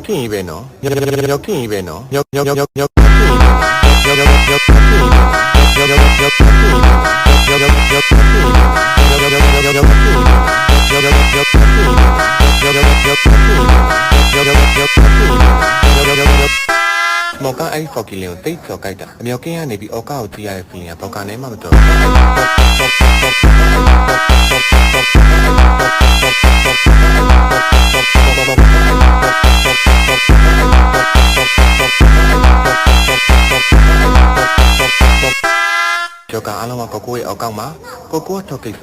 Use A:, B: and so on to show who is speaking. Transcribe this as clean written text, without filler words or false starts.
A: king veno king venoမော်ကအဲ့ဖော်ကီလင်ကိုတိတ်ကျော်ကြိုက်တာအမြောက်ကင်းကနေပြီးအော်ကာကိုကြည့်ရတဲ့ feeling ကဘောက်ကနေမှမတော်ကျော်ကအားလုံးကကိုကိုရဲ့အောက်ကောက်မှာကိုကိုထောက်ကိစ္စ